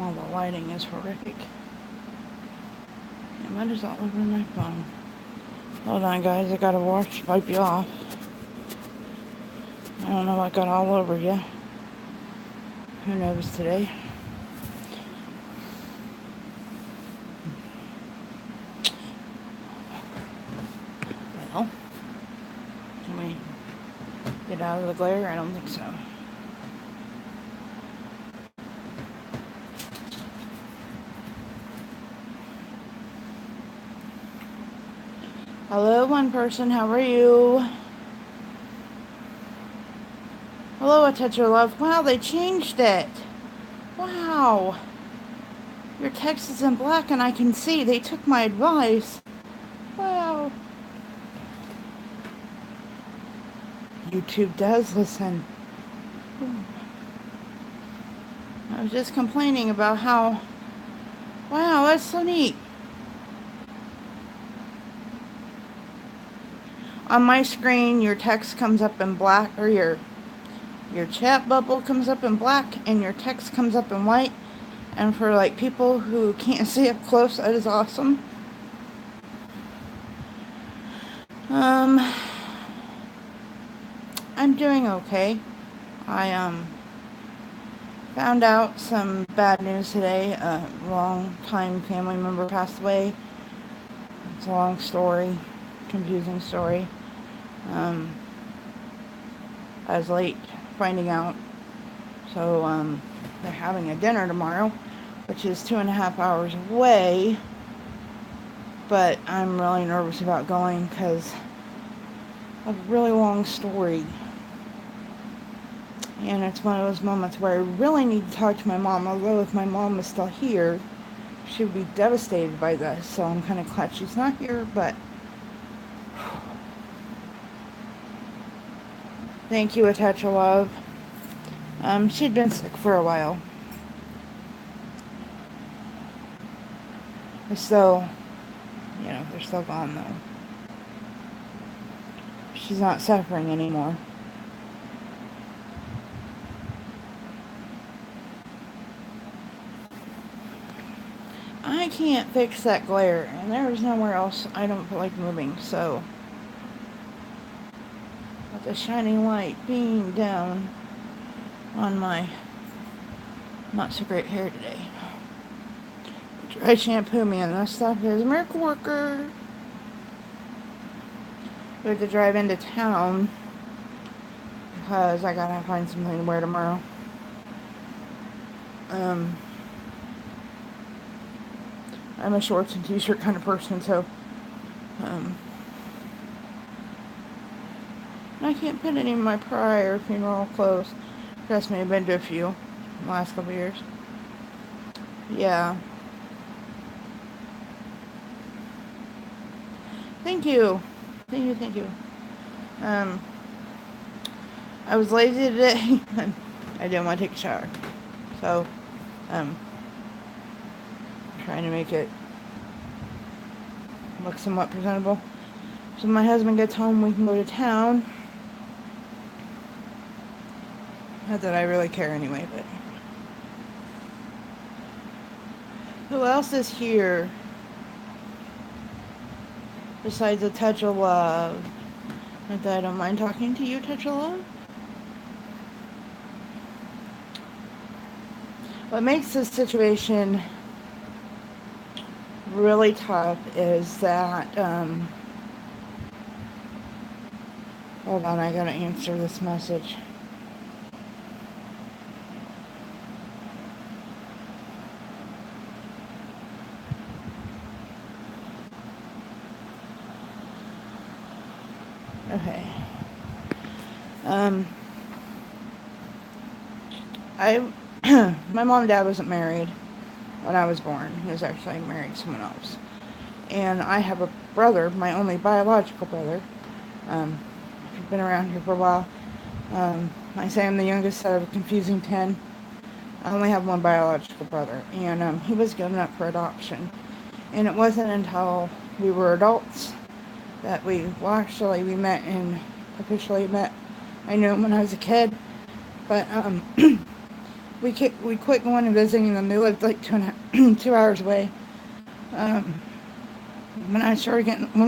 Well, the lighting is horrific. And mud is all over my phone. Hold on, guys. I gotta wipe you off. I don't know what got all over you. Who knows today? Well, can we get out of the glare? I don't think so. Hello, one person. How are you? Hello, A Touch of Love. Wow, they changed it. Wow. Your text is in black and I can see. They took my advice. Wow. YouTube does listen. I was just complaining about how... Wow, that's so neat. On my screen, your text comes up in black, or your chat bubble comes up in black, and your text comes up in white. And for like people who can't see up close, that is awesome. I'm doing okay. I found out some bad news today. A long-time family member passed away. It's a long story, confusing story. I was late finding out. So, they're having a dinner tomorrow, which is 2.5 hours away. But I'm really nervous about going because of a really long story. And it's one of those moments where I really need to talk to my mom. Although if my mom is still here, she would be devastated by this. So I'm kind of glad she's not here, but... Thank you, A Touch of Love. She'd been sick for a while. They're still, they're still gone though. She's not suffering anymore. I can't fix that glare, and there's nowhere else I don't feel like moving, so... With the shining light beaming down on my not so great hair today. Dry shampoo, man, that stuff is a miracle worker. We have to drive into town because I gotta find something to wear tomorrow. I'm a shorts and t-shirt kind of person, so I can't put any of my prior funeral clothes. Trust me, I've been to a few in the last couple years. Yeah. Thank you. Thank you. I was lazy today. I didn't want to take a shower. So, trying to make it look somewhat presentable. So when my husband gets home, we can go to town. Not that I really care anyway, but... Who else is here? Besides A Touch of Love. Not that I don't mind talking to you, Touch of Love. What makes this situation really tough is that, hold on, I gotta answer this message. Okay. My mom and dad wasn't married when I was born. He was actually married to someone else. And I have a brother, my only biological brother. If you've been around here for a while, I say I'm the youngest out of a confusing 10. I only have one biological brother. And he was given up for adoption. And it wasn't until we were adults that we met and officially met. I knew him when I was a kid. But we quit going and visiting them. They lived like 2 hours away. Um, when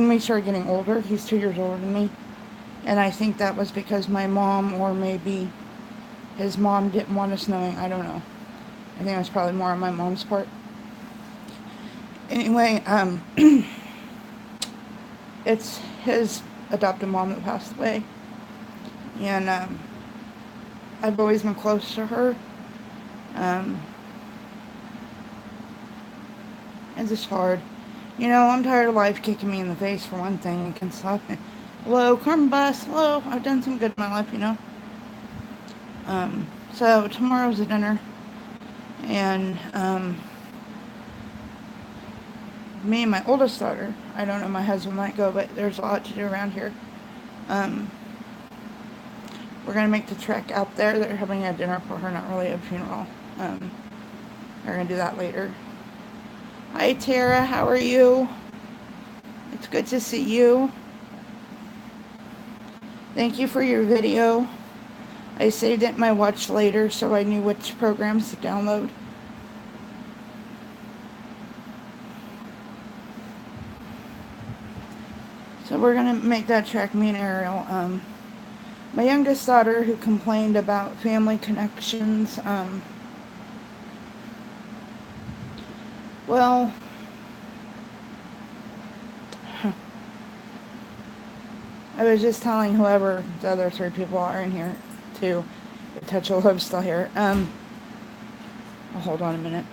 we started getting older, he's 2 years older than me, and I think that was because my mom or maybe his mom didn't want us knowing. I don't know. I think it was probably more on my mom's part. Anyway, it's his adopted mom that passed away, and I've always been close to her. Um, it's just hard. I'm tired of life kicking me in the face for one thing and can slap me. Hello, karma bus. Hello, I've done some good in my life. So tomorrow's a dinner, and me and my oldest daughter, I don't know, my husband might go, but there's a lot to do around here. We're going to make the trek out there. They're having a dinner for her, not really a funeral. We're going to do that later. Hi, Tara. How are you? It's good to see you. Thank you for your video. I saved it in my watch later so I knew which programs to download. So we're going to make that trek, me and Ariel. My youngest daughter, who complained about family connections, well, I was just telling whoever the other 3 people are in here, too, if Touch of Love's still here. Well, hold on a minute.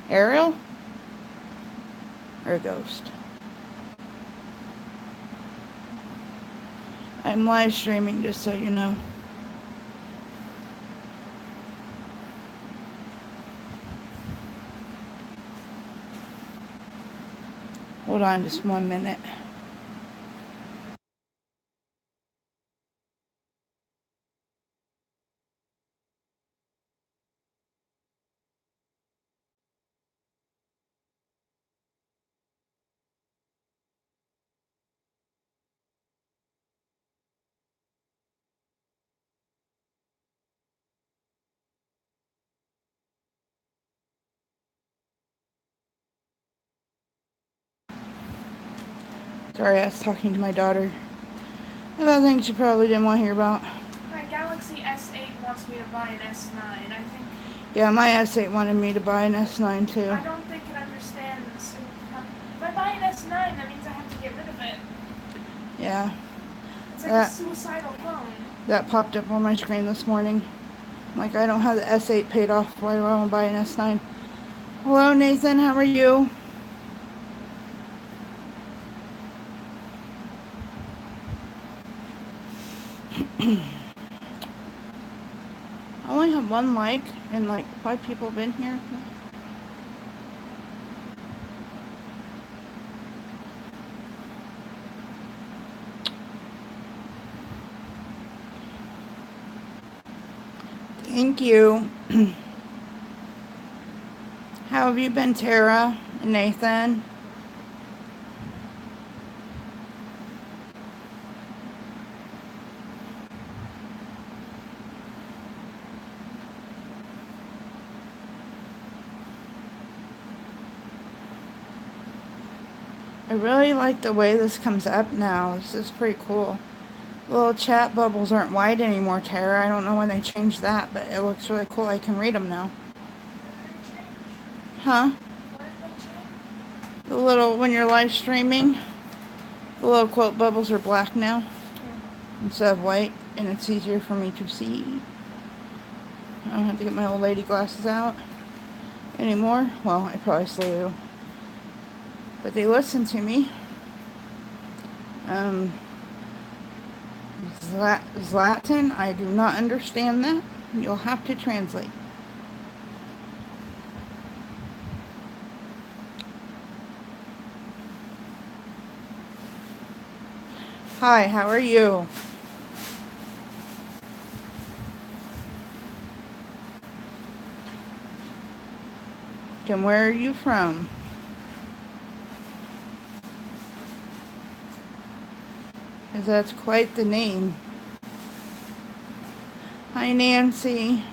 Ariel? Or Ghost? I'm live streaming, just so you know. Hold on just 1 minute. Sorry, I was talking to my daughter about things she probably didn't want to hear about. My Galaxy S8 wants me to buy an S9. I think. Yeah, my S8 wanted me to buy an S9 too. I don't think it understands. If I buy an S9, that means I have to get rid of it. Yeah. It's like a suicidal phone. That popped up on my screen this morning. Like, I don't have the S8 paid off. Why do I want to buy an S9? Hello, Nathan. How are you? I only have 1 like, and like 5 people have been here. Thank you. How have you been, Tara and Nathan? I really like the way this comes up now. This is pretty cool. The little chat bubbles aren't white anymore, Tara. I don't know when they changed that, but it looks really cool. I can read them now. Huh? The little, when you're live streaming, the little quote bubbles are black now instead of white, and it's easier for me to see. I don't have to get my old lady glasses out anymore. Well, I probably still do. But they listen to me. Zlatan, I do not understand that. You'll have to translate. Hi, how are you? And where are you from? 'cause that's quite the name. Hi, Nancy.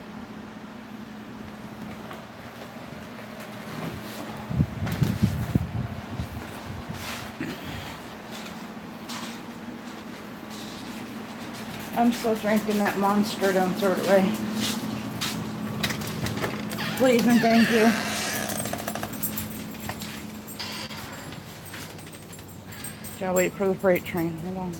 I'm still drinking that Monster. Don't throw it away. Please and thank you. Gotta wait for the freight train. Hold on.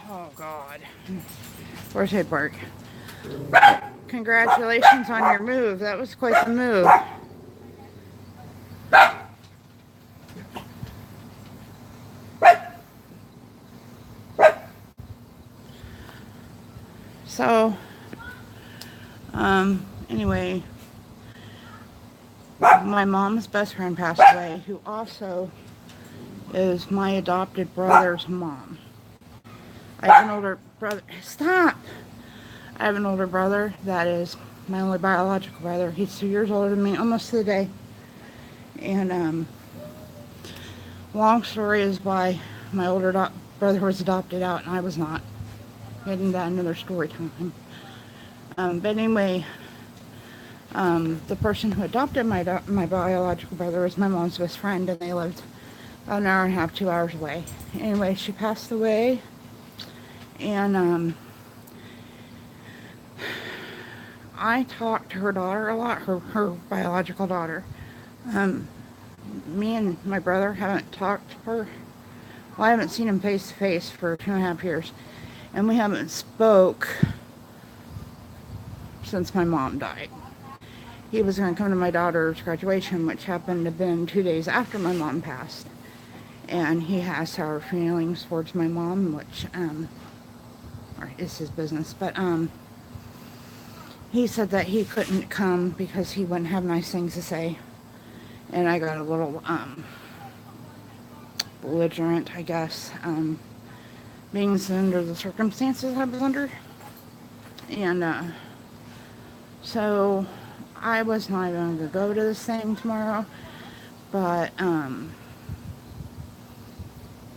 Oh, God. Where's Hidbark? Congratulations on your move. That was quite the move. So, anyway, my mom's best friend passed away, who also is my adopted brother's mom. I have an older brother. Stop! I have an older brother that is my only biological brother. He's 2 years older than me, almost to the day. And, long story is why my older brother was adopted out and I was not. Getting that another story time. But anyway, the person who adopted my biological brother was my mom's best friend, and they lived about an hour and a half, 2 hours away. Anyway, she passed away, and I talked to her daughter a lot, her biological daughter. Me and my brother haven't talked to her. Well, I haven't seen him face to face for 2.5 years, and we haven't spoke since my mom died. He was going to come to my daughter's graduation, which happened to have been 2 days after my mom passed. And he has sour feelings towards my mom, which is his business. But he said that he couldn't come because he wouldn't have nice things to say. And I got a little belligerent, I guess, being under the circumstances I was under. And so I was not going to go to this thing tomorrow, but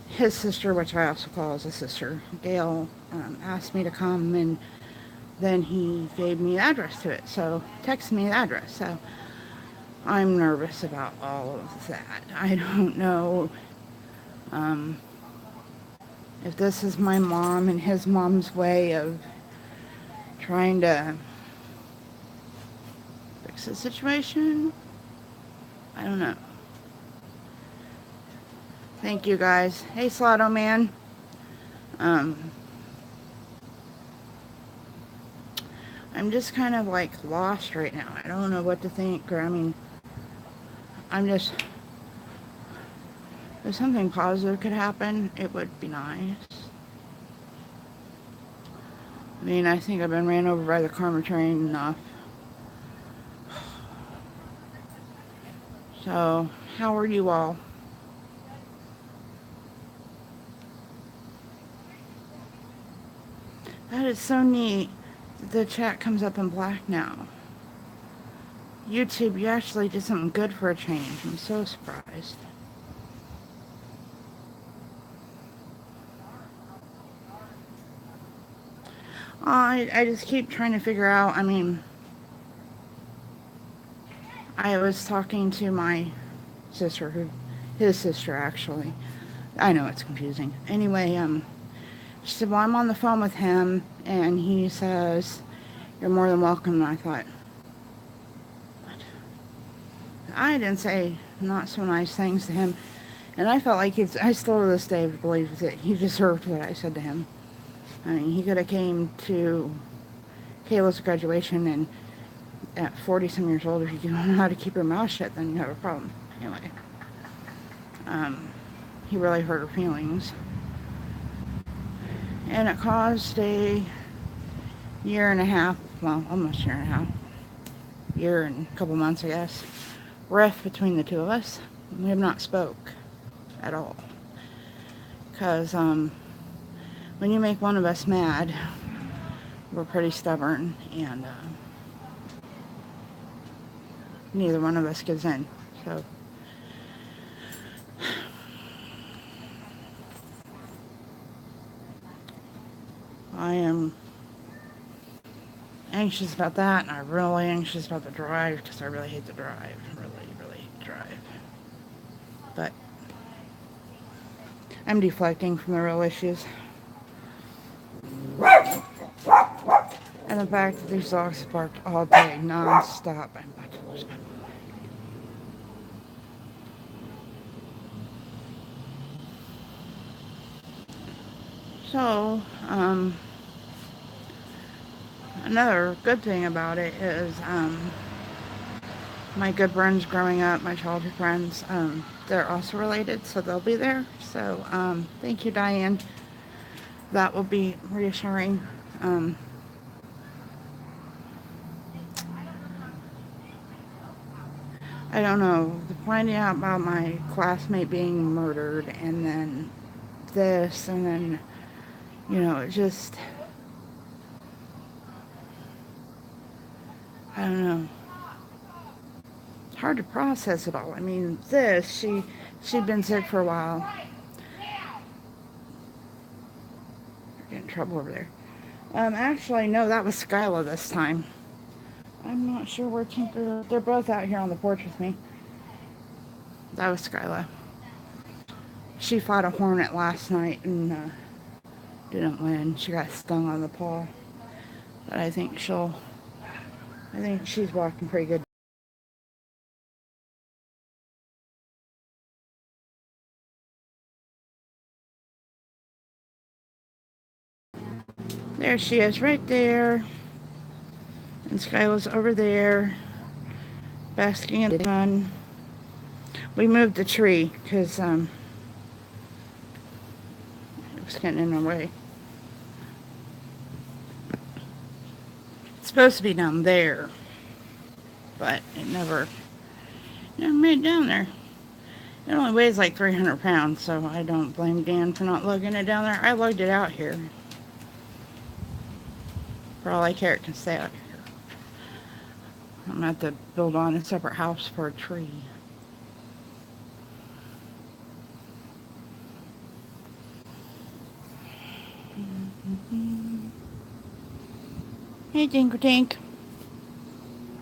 his sister, which I also call as a sister, Gail, asked me to come, and then he gave me the address to it, so texted me the address. So I'm nervous about all of that. I don't know if this is my mom and his mom's way of trying to fix the situation. I don't know. Thank you, guys. Hey, Slotto Man. I'm just kind of like lost right now. I don't know what to think, or I'm just, if something positive could happen, it would be nice. I think I've been ran over by the karma train enough. So, how are you all? That is so neat. The chat comes up in black now. YouTube, you actually did something good for a change. I'm so surprised. I just keep trying to figure out, I was talking to my sister, his sister actually. I know it's confusing. Anyway, she said, well, I'm on the phone with him, and he says, you're more than welcome. And I thought, what? I didn't say not so nice things to him, and I felt like I still to this day believe that he deserved what I said to him. He could have came to Kayla's graduation, and at 40-some years old, if you don't know how to keep your mouth shut, then you have a problem. Anyway, he really hurt her feelings. And it caused a year and a half, well, almost year and a half, year and a couple months, I guess, rift between the two of us. We have not spoke at all. Because, when you make one of us mad, we're pretty stubborn, and, neither one of us gives in. So I am anxious about that, and I'm really anxious about the drive because I really hate the drive. Really hate the drive. But I'm deflecting from the real issues. And the fact that these dogs barked all day, non-stop. I'm about to lose my mind. So, another good thing about it is, my good friends growing up, my childhood friends, they're also related, so they'll be there. So, thank you, Diane. That will be reassuring. I don't know, finding out about my classmate being murdered, and then this, and then, it just, I don't know. It's hard to process it all. I mean, she'd been sick for a while. Get in trouble over there. Actually, no, that was Skyla this time. I'm not sure where Tinker... They're both out here on the porch with me. That was Skyla. She fought a hornet last night and didn't win. She got stung on the paw. But I think she's walking pretty good. There she is, right there. And Skyla's over there, basking in the sun. We moved the tree because it was getting in our way. It's supposed to be down there, but it never made it down there. It only weighs like 300 pounds, so I don't blame Dan for not lugging it down there. I lugged it out here. For all I care, it can stay out here. I'm going to have to build on a separate house for a tree. Hey, Tinker Tink.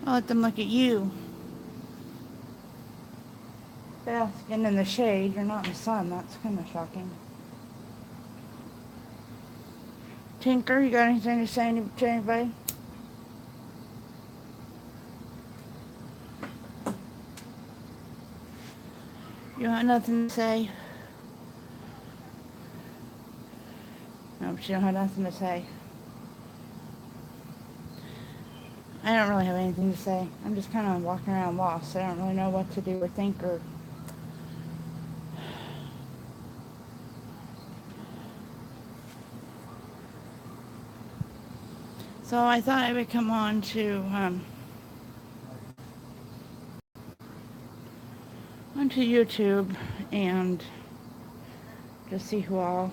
I'll let them look at you. Basking in the shade. You're not in the sun. That's kind of shocking. Tinker, you got anything to say to anybody? You got nothing to say? No, she don't have nothing to say. I don't really have anything to say. I'm just kind of walking around lost. I don't really know what to do or think or... So I thought I would come on to onto YouTube and just see who all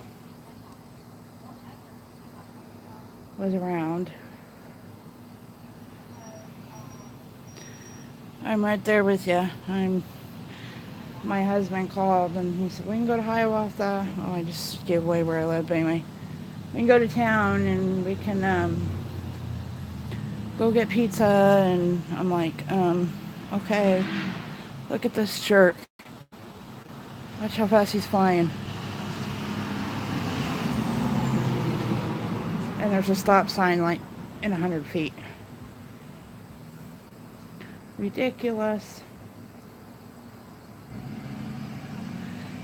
was around. I'm right there with you. My husband called and he said, we can go to Hiawatha. Oh, I just gave away where I live, but anyway. We can go to town and we can go get pizza. And I'm like, okay. Look at this jerk. Watch how fast he's flying. And there's a stop sign like in 100 feet. Ridiculous.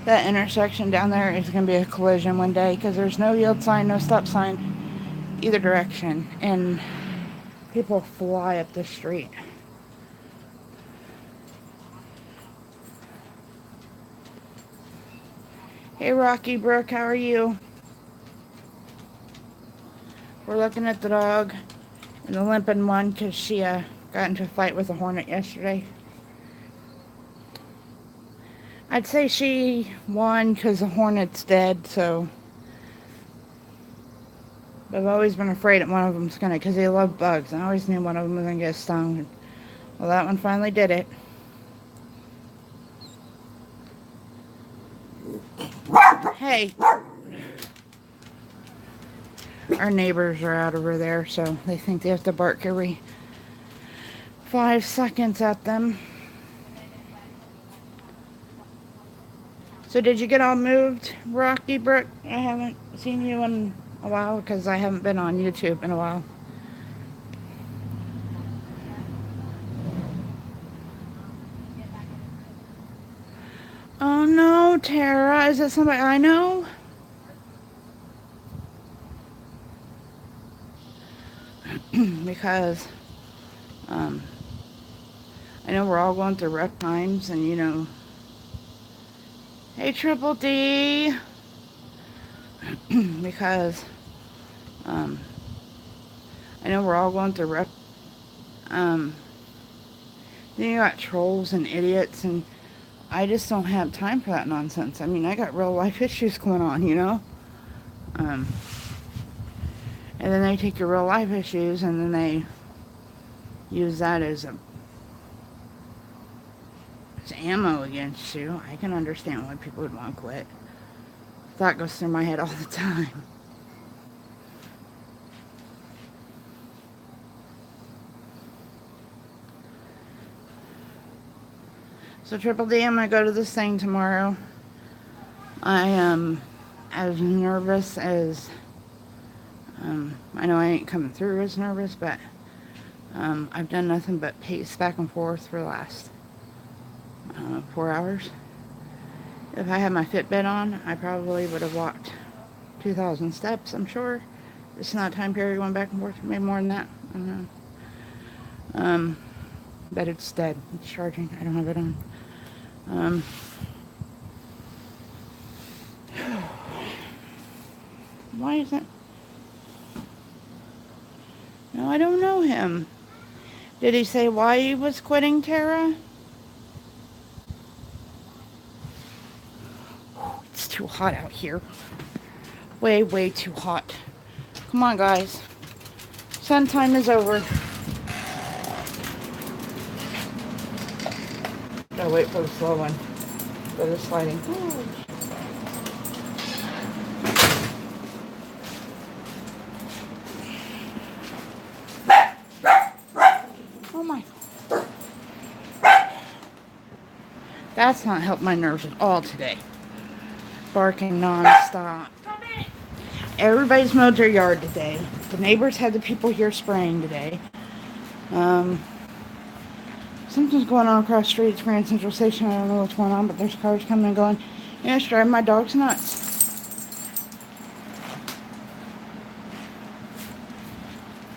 That intersection down there is going to be a collision one day because there's no yield sign, no stop sign either direction. And people fly up the street. Hey Rocky Brooke, how are you? We're looking at the dog and the limping one because she got into a fight with a hornet yesterday. I'd say she won because the hornet's dead, so... But I've always been afraid that one of them's gonna, because they love bugs. I always knew one of them was gonna get stung. Well, that one finally did it. Hey. Our neighbors are out over there, so they think they have to bark every 5 seconds at them. So did you get all moved, Rocky Brook? I haven't seen you in a while because I haven't been on YouTube in a while. Oh no, Tara, is it somebody I know? Because I know we're all going through rough times, and you know, hey Triple D, because I know we're all going through rough. Then you got trolls and idiots, and I just don't have time for that nonsense. I mean, I got real life issues going on, you know. And then they take your real life issues, and then they use that as ammo against you. I can understand why people would want to quit. That goes through my head all the time. So Triple D, I'm going to go to this thing tomorrow. I am as nervous as, I know I ain't coming through as nervous, but I've done nothing but pace back and forth for the last 4 hours. If I had my Fitbit on, I probably would have walked 2,000 steps, I'm sure. It's not a time period going back and forth, maybe more than that. I don't know. But it's dead. It's charging. I don't have it on. Why is that? No, I don't know him. Did he say why he was quitting, Tara? It's too hot out here. Way, way too hot. Come on, guys. Sun time is over. Gotta wait for the slow one. For the sliding. Ooh. Oh my. That's not helped my nerves at all today. Barking non-stop. Everybody's mowed their yard today. The neighbors had the people here spraying today. Something's going on across the street at Grand Central Station. I don't know what's going on, but there's cars coming and going. And it's driving my dogs nuts.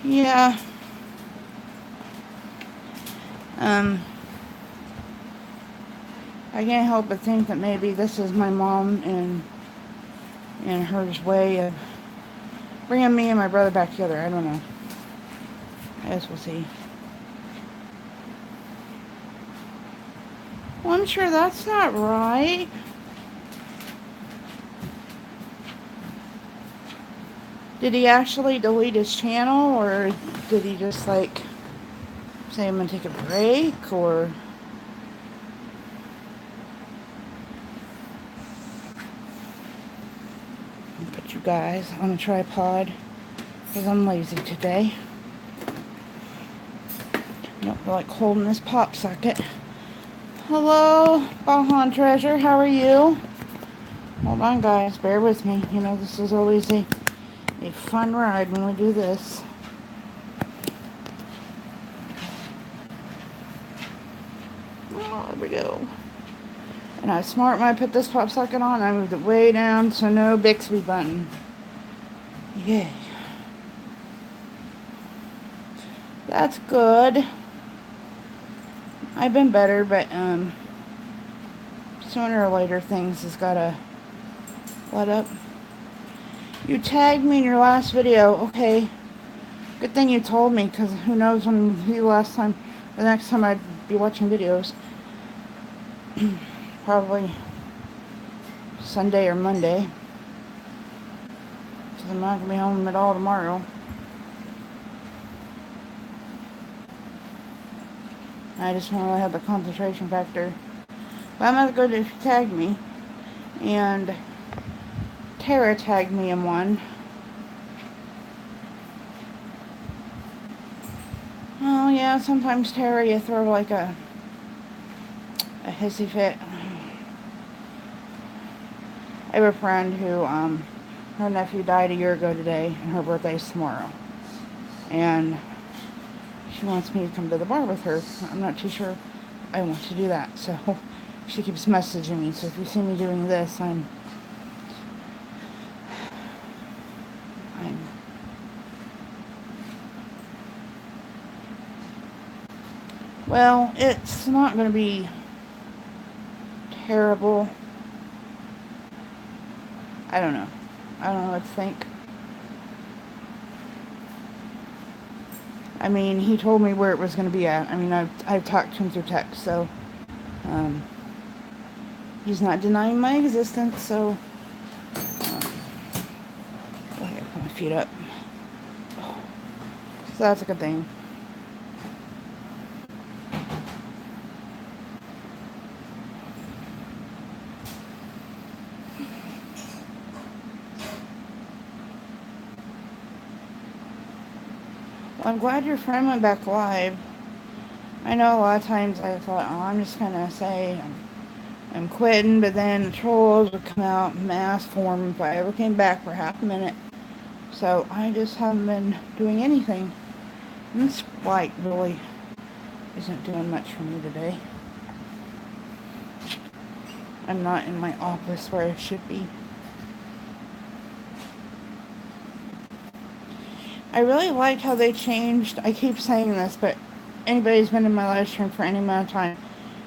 Yeah. I can't help but think that maybe this is my mom and her way of bringing me and my brother back together. I don't know. I guess we'll see. Well, I'm sure that's not right. Did he actually delete his channel, or did he just like say I'm gonna take a break, or? Put you guys on a tripod because I'm lazy today. Don't feel like holding this pop socket. Hello, Bahan Treasure, how are you? Hold on, guys, bear with me. You know, this is always a fun ride when we do this. Oh, there we go. And I was smart when I put this pop socket on. I moved it way down, so no Bixby button. Yay. That's good. I've been better, but sooner or later things has gotta let up. You tagged me in your last video. Okay. Good thing you told me, because who knows when the next time I'd be watching videos. Probably Sunday or Monday. Because I'm not going to be home at all tomorrow. I just want to have the concentration factor. But I'm not going to tag me. And Tara tagged me in one. Oh yeah, sometimes Tara, you throw like a hissy fit. I have a friend who, her nephew died a year ago today, and her birthday's tomorrow. And she wants me to come to the bar with her. I'm not too sure I want to do that, so she keeps messaging me. So if you see me doing this, well, it's not going to be terrible. I don't know what to think. I mean, he told me where it was going to be at. I mean, I've talked to him through text, so he's not denying my existence, so I gotta put my feet up. So that's a good thing. Well, I'm glad your friend went back live. I know a lot of times I thought, oh, I'm just going to say I'm quitting, but then the trolls would come out in mass form if I ever came back for half a minute. So I just haven't been doing anything. And this light really isn't doing much for me today. I'm not in my office where I should be. I really like how they changed, I keep saying this, but anybody who's been in my live stream for any amount of time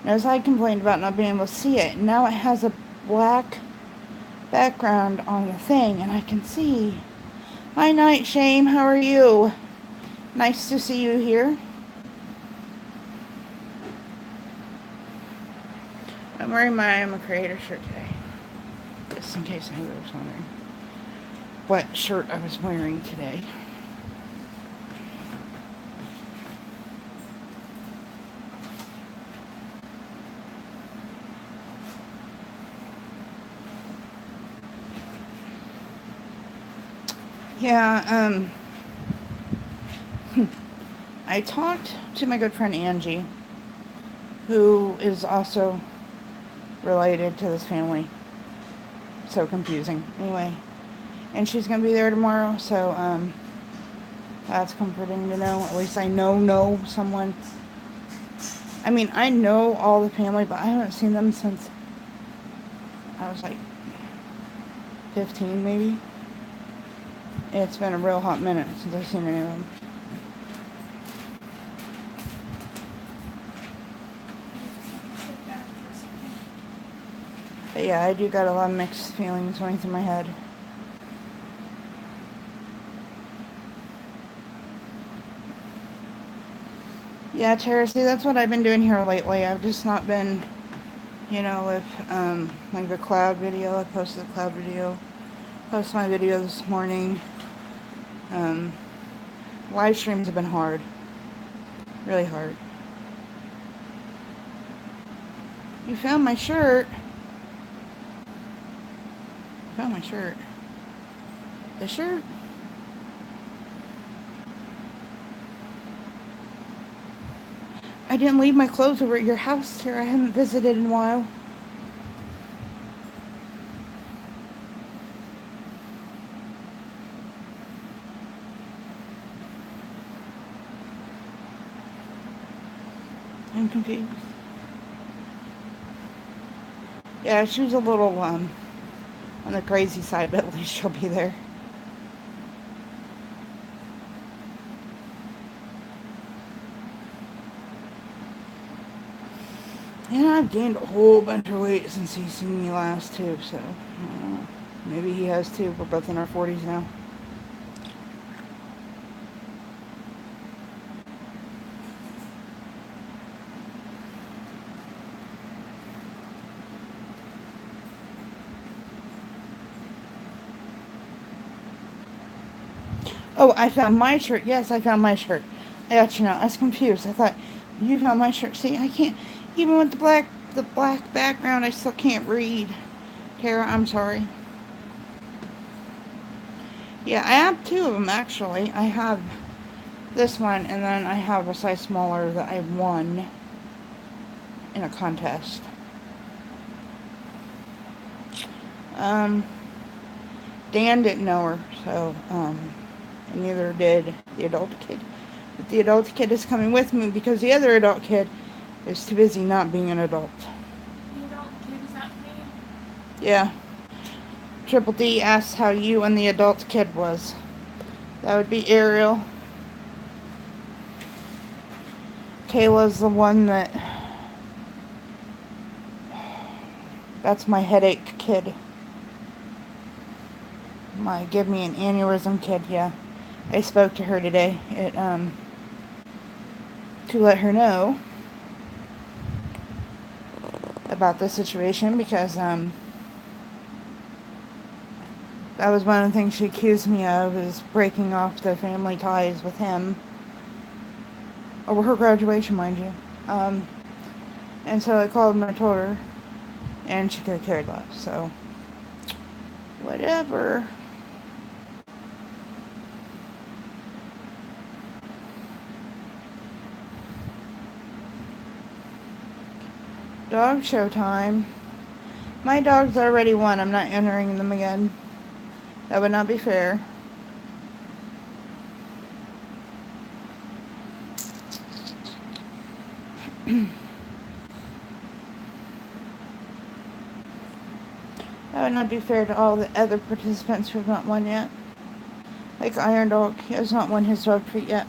knows I complained about not being able to see it. And now it has a black background on the thing, and I can see. Hi, Night Shame, how are you? Nice to see you here. I'm wearing my I'm a Creator shirt today, just in case anybody was wondering what shirt I was wearing today. Yeah, I talked to my good friend Angie, who is also related to this family. So confusing. Anyway, and she's going to be there tomorrow, so that's comforting to know. At least I know someone. I mean, I know all the family, but I haven't seen them since I was like 15 maybe. It's been a real hot minute since I've seen any of them. But yeah, I do got a lot of mixed feelings running through my head. Yeah, Tara, see, that's what I've been doing here lately. I've just not been, with, like the cloud video. I posted the cloud video. Posted my video this morning. Live streams have been hard. Really hard. You found my shirt. Found my shirt. The shirt? I didn't leave my clothes over at your house, Tara. I haven't visited in a while. I'm confused. Yeah, she's a little, on the crazy side, but at least she'll be there. And I've gained a whole bunch of weight since he's seen me last, too, so, maybe he has too. We're both in our 40s now. Oh, I found my shirt. Yes, I found my shirt. I got you now. I was confused. I thought, You found my shirt. See, I can't, even with the black background, I still can't read. Tara, I'm sorry. Yeah, I have two of them actually. I have this one, and then I have a size smaller that I won in a contest. Dan didn't know her, so, and neither did the adult kid. But the adult kid is coming with me because the other adult kid is too busy not being an adult. The adult kid is not me. Yeah. Triple D asked how you and the adult kid was. That would be Ariel. Kayla's the one that's my headache kid. My give me an aneurysm kid, yeah. I spoke to her today to let her know about the situation because that was one of the things she accused me of, is breaking off the family ties with him over her graduation, mind you. And so I called and I told her, and she could have cared less, so whatever. Dog show time. My dogs already won. I'm not entering them again. That would not be fair. That would not be fair to all the other participants who have not won yet. Like Iron Dog, he has not won his dog treat yet.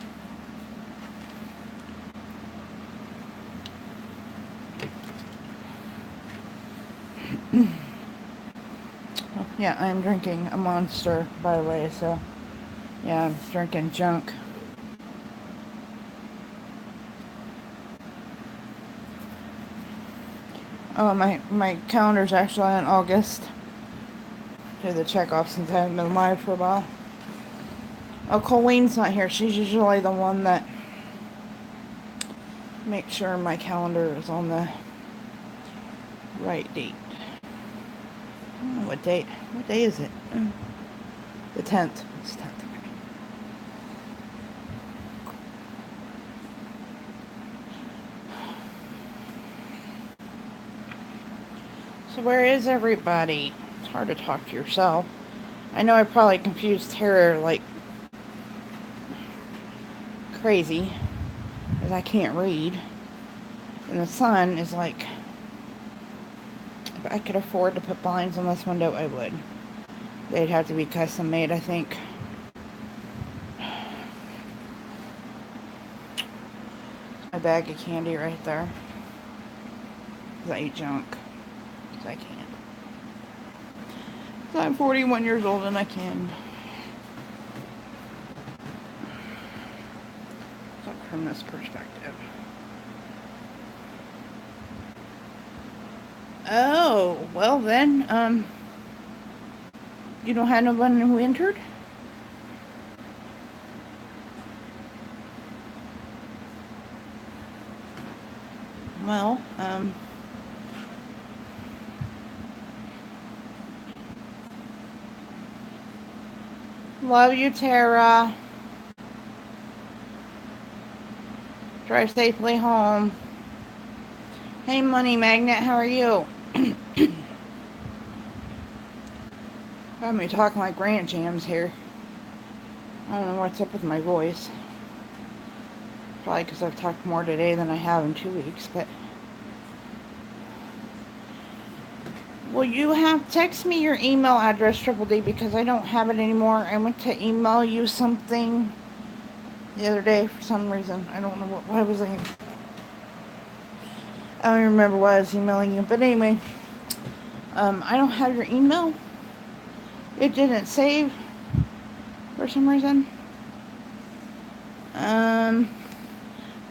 Yeah, I'm drinking a Monster, by the way, so yeah, I'm drinking junk. Oh, my calendar's actually in August. Do the check off since I haven't been live for a while. Oh, Colleen's not here. She's usually the one that makes sure my calendar is on the right date. I don't know what date. What day is it? The 10th. It's 10th. So where is everybody? It's hard to talk to yourself. I know I probably confused Tara like crazy, because I can't read. And the sun is like, if I could afford to put blinds on this window, I would. They'd have to be custom made, I think. A bag of candy right there. Because I eat junk. Because I can't. Because I'm 41 years old and I can. So from this perspective. Oh, well then, you don't have no one who entered? Well, love you, Tara. Drive safely home. Hey, Money Magnet, how are you? Got me talking like Grant Jams here. I don't know what's up with my voice. Probably because I've talked more today than I have in 2 weeks, but... Will you text me your email address, Triple D, because I don't have it anymore. I went to email you something the other day for some reason. I don't know why was I don't even remember why I was emailing you, but anyway, I don't have your email. It didn't save for some reason.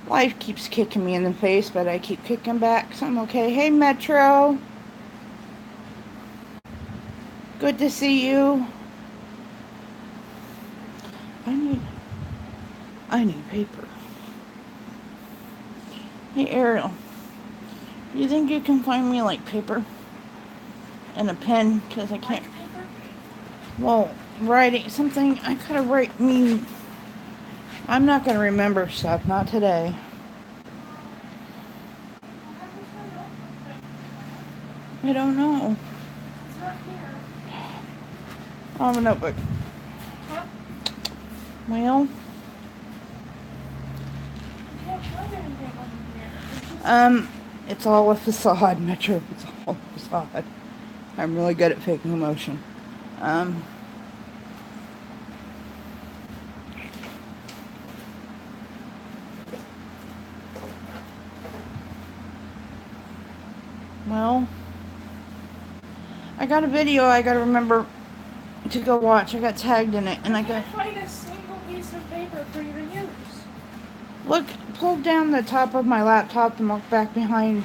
Life keeps kicking me in the face, but I keep kicking back, so I'm okay. Hey, Metro. Good to see you. I need paper. Hey, Ariel. You think you can find me, like, paper and a pen? Because I can't... White paper? Well, writing something... I gotta write me... I'm not gonna remember stuff. Not today. I don't know. It's not here. I have a notebook. Huh? Well... I can't find anything on here. It's all a facade, Metro. It's all a facade. I'm really good at faking emotion. Well, I got a video I gotta remember to go watch. I got tagged in it, and I can't got... find a single piece of paper for you to use. Look, pull down the top of my laptop and look back behind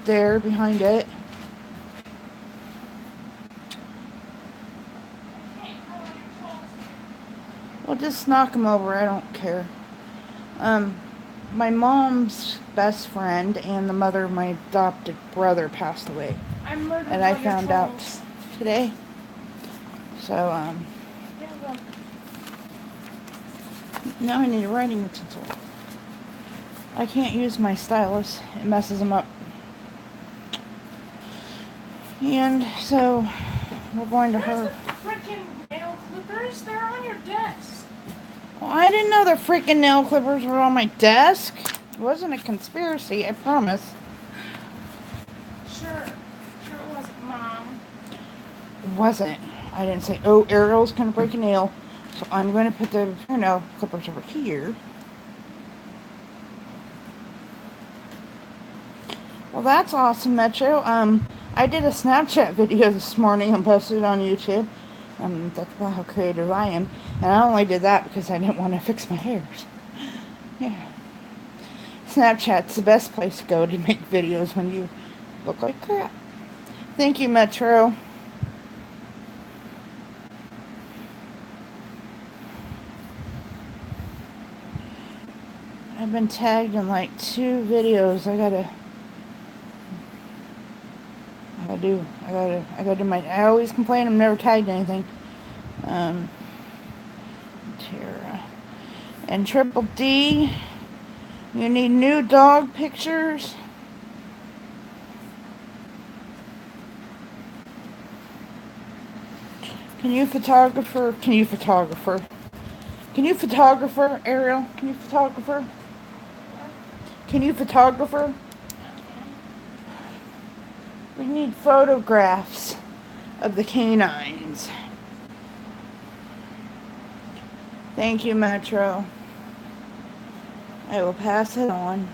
there, behind it. Well, just knock them over. I don't care. My mom's best friend and the mother of my adopted brother passed away. I'm murdered And I by the found out trolls. today. So, Yeah, well, now I need a writing utensil. I can't use my stylus. It messes them up. And so, we're going to where's her... the frickin' nail clippers? They're on your desk. Well, I didn't know the freaking nail clippers were on my desk. It wasn't a conspiracy, I promise. Sure. Sure it wasn't, Mom. It wasn't. I didn't say, oh, Ariel's gonna break a nail, so I'm gonna put the nail clippers over here. Well, that's awesome, Metro. I did a Snapchat video this morning and posted it on YouTube. That's about how creative I am. And I only did that because I didn't want to fix my hairs. Yeah. Snapchat's the best place to go to make videos when you look like crap. Thank you, Metro. I've been tagged in like 2 videos. I gotta do my... I always complain I'm never tagged anything. Tara. And Triple D, you need new dog pictures. Can you photographer, Ariel? Can you photographer? We need photographs of the canines. Thank you, Metro. I will pass it on.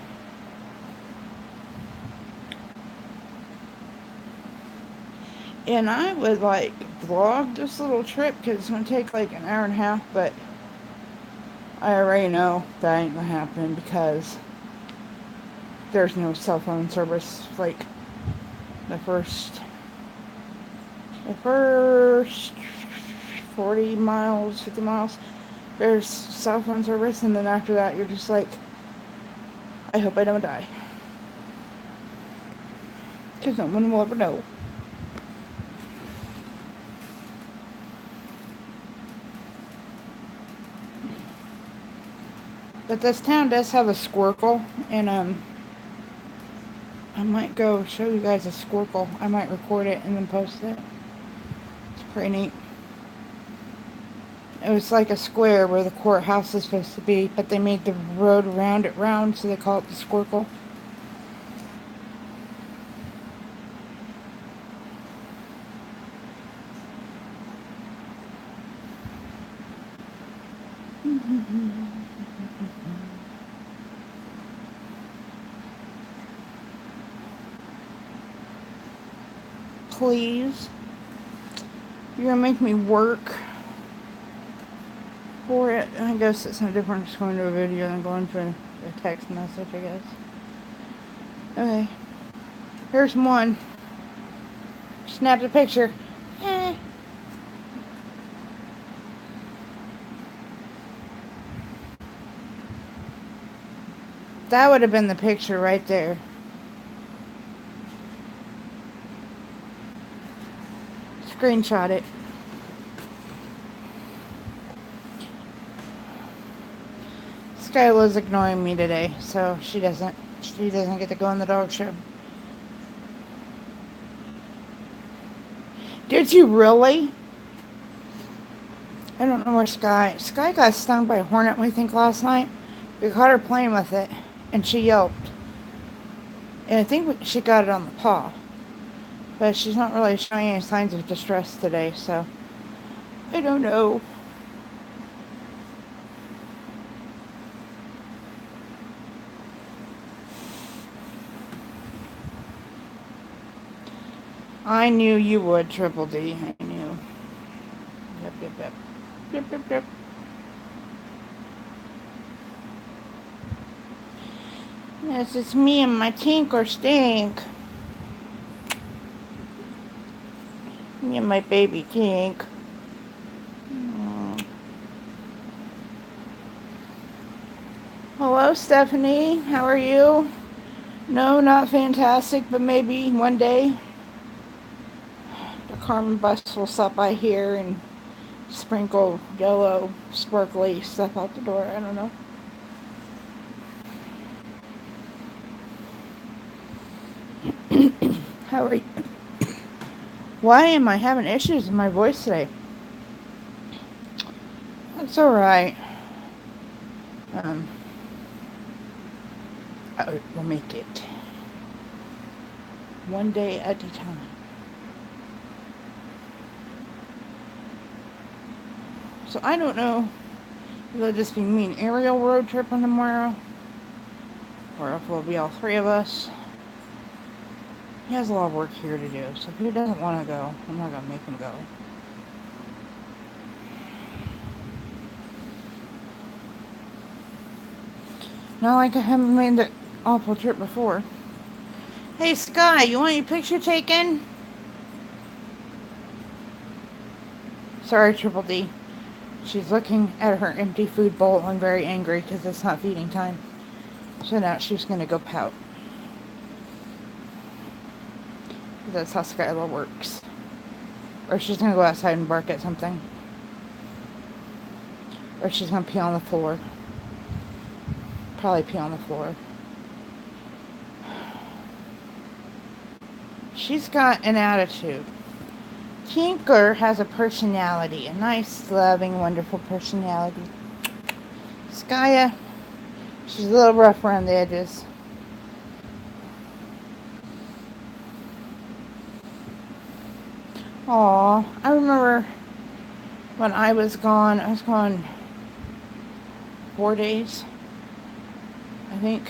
And I would like vlog this little trip because it's going to take like an hour and a half, but I already know that ain't going to happen because there's no cell phone service. Like the first 40 miles, 50 miles, there's cell phone service, and then after that you're just like, I hope I don't die. Because no one will ever know. But this town does have a Squircle, and I might go show you guys a Squircle. I might record it and then post it. It's pretty neat. It was like a square where the courthouse is supposed to be, but they made the road around it round, so they call it the Squircle. Please. You're gonna make me work for it. I guess it's no different just going to a video than going to a text message, I guess. Okay. Here's one. Snapped a picture. That would have been the picture right there. Screenshot it. Skyla's ignoring me today, so she doesn't get to go on the dog show. Did you really? I don't know where Sky got stung by a hornet, we think, last night. We caught her playing with it, and she yelped. And I think she got it on the paw. But she's not really showing any signs of distress today, so I don't know. I knew you would, Triple D. I knew. Yep, yep, yep. Yep, yep, yep. Yes, it's me and my Tink or Stink. Me and my baby Tink. Hello, Stephanie. How are you? No, not fantastic, but maybe one day the Carmen bus will stop by here and sprinkle yellow, sparkly stuff out the door. I don't know. How are you? Why am I having issues with my voice today? That's alright. We'll make it. One day at a time. So I don't know if it'll just be me and Ariel road tripping tomorrow, or if it'll be all three of us. He has a lot of work here to do, so if he doesn't want to go, I'm not going to make him go. Not like I haven't made that awful trip before. Hey, Sky, you want your picture taken? Sorry, Triple D. She's looking at her empty food bowl and very angry because it's not feeding time. So now she's going to go pout. That's how Skyla works. Or she's going to go outside and bark at something. Or she's going to pee on the floor. Probably pee on the floor. She's got an attitude. Tinker has a personality. A nice, loving, wonderful personality. Skya, she's a little rough around the edges. Aw, I remember when I was gone 4 days, I think,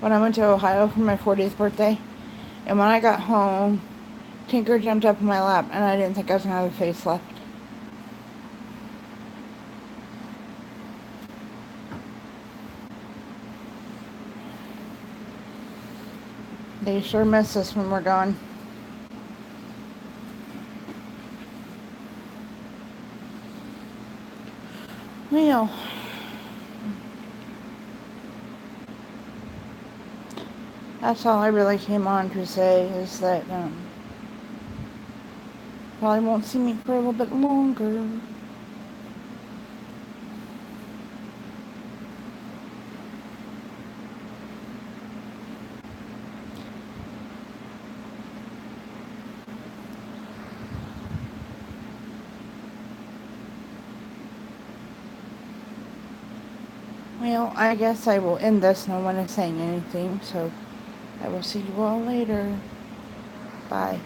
when I went to Ohio for my 40th birthday. And when I got home, Tinker jumped up in my lap, and I didn't think I was going to have a face left. They sure miss us when we're gone. Well, that's all I really came on to say, is that probably won't see me for a little bit longer. Well, I guess I will end this. No one is saying anything, so I will see you all later. Bye.